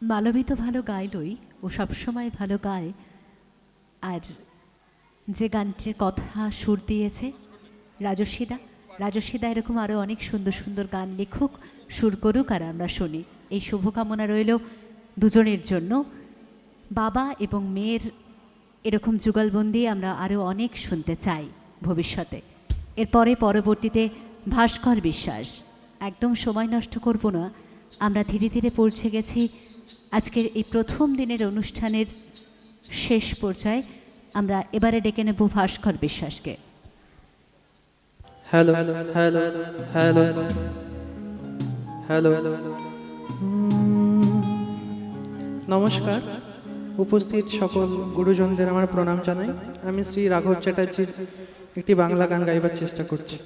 মালবী তো ভালো গাইলই, ও সবসময় ভালো গায়। আর যে গানটির কথা সুর দিয়েছে রাজস্বীদা, রাজস্বীদা এরকম আরও অনেক সুন্দর সুন্দর গান লিখুক, সুর করুক, আর আমরা শুনি। এই শুভকামনা রইল দুজনের জন্য। বাবা এবং মেয়ের এরকম যুগলবন্দি আমরা আরও অনেক শুনতে চাই ভবিষ্যতে। এরপরে পরবর্তীতে ভাস্কর বিশ্বাস। একদম সময় নষ্ট করব না, আমরা ধীরে ধীরে পৌঁছে গেছি আজকের এই প্রথম দিনের অনুষ্ঠানের শেষ পর্যায়ে। আমরা এবারে ডেকে নেব ভাস্কর বিশ্বাসকে। Hello hello hello hello. নমস্কার, উপস্থিত সকল গুরুজনদের আমার প্রণাম জানাই। আমি শ্রী রাঘব চ্যাটার্জির একটি বাংলা গান গাইবার চেষ্টা করছি।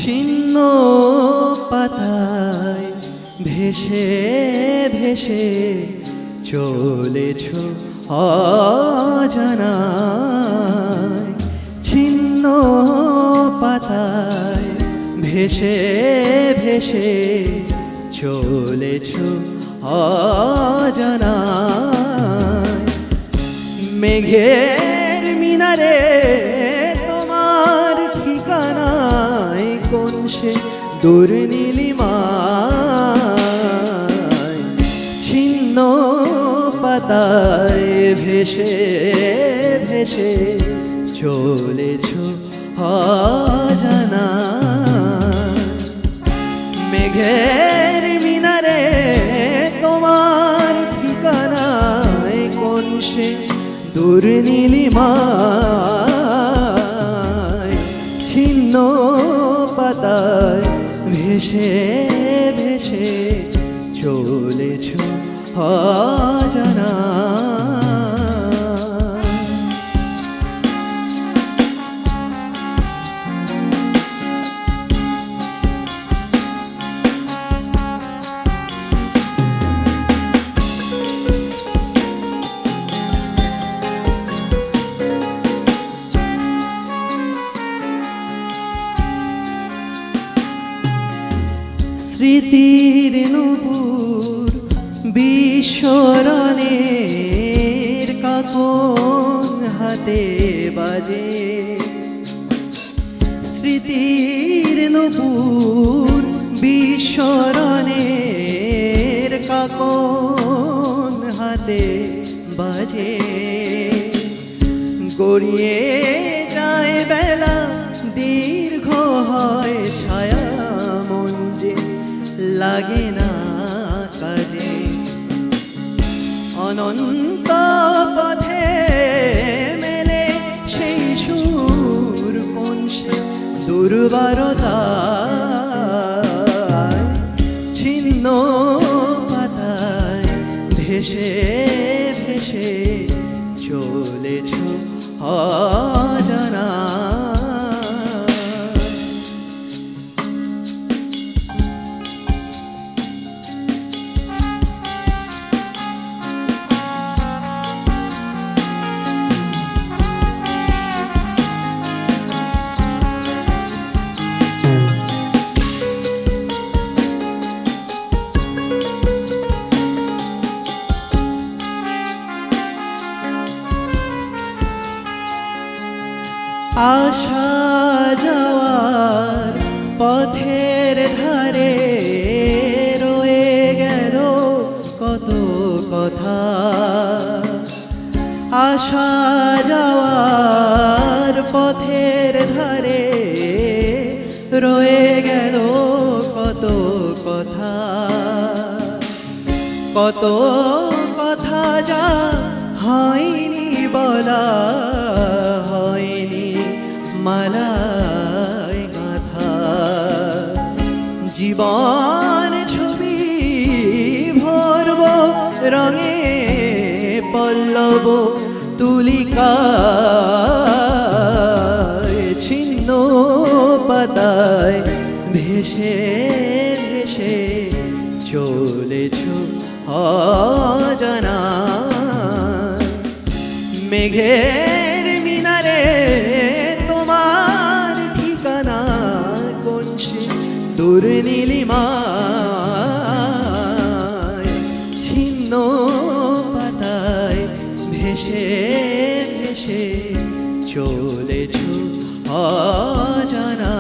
ছিন্ন পাতায় ভেসে ভেসে চলেছ অজানায়। ছিন্ন পাতায় ভেসে ভেসে চলেছ অজানায়। মেঘের মিনারে তোমার ঠিকানায় কোন সে দূর নীলিমায়। ছিন্ন পাতায় ভেসে ভেসে চলেছ অজানায়। মেঘের মিনারে তোমার ঠিকানায় কোন সে দূর নীলিমায়। ছিন্ন পাতায় ভেসে ভেসে চলেছ অজানায়। স্মৃতির নূপুর বিস্মরণের কাকন হাতে বাজে। স্মৃতির নূপুর বিস্মরণের কাকন হাতে বাজে। গড়িয়ে যায় বেলা, দীর্ঘ হয় ছায়া, মন যে লাগে না কাজে। অনন্ত পথে মেলে সেই সুর কোন সে দুর্বারতায়। ছিন্ন পাতায় ভেসে ভেসে চলেছ অজানা। আসা যাওয়ার পথের ধারে রয়ে গেল কত কথা। আসা যাওয়ার পথের ধারে রয়ে গেল কত কথা। কত কথা যা হয়নি বলা, হয়নি মালায় গাঁথা। জীবন ছবি ভরব রঙে পল্লব তুলিকায়। ছিন্ন পাতায় ভেসে ভেসে চলেছ অজানা। মেঘের মিনারে তোমার ঠিকানা কোন সে দূর নীলিমায়। ছিন্ন পাতায় ভেসে ভেসে চলেছ অজানা।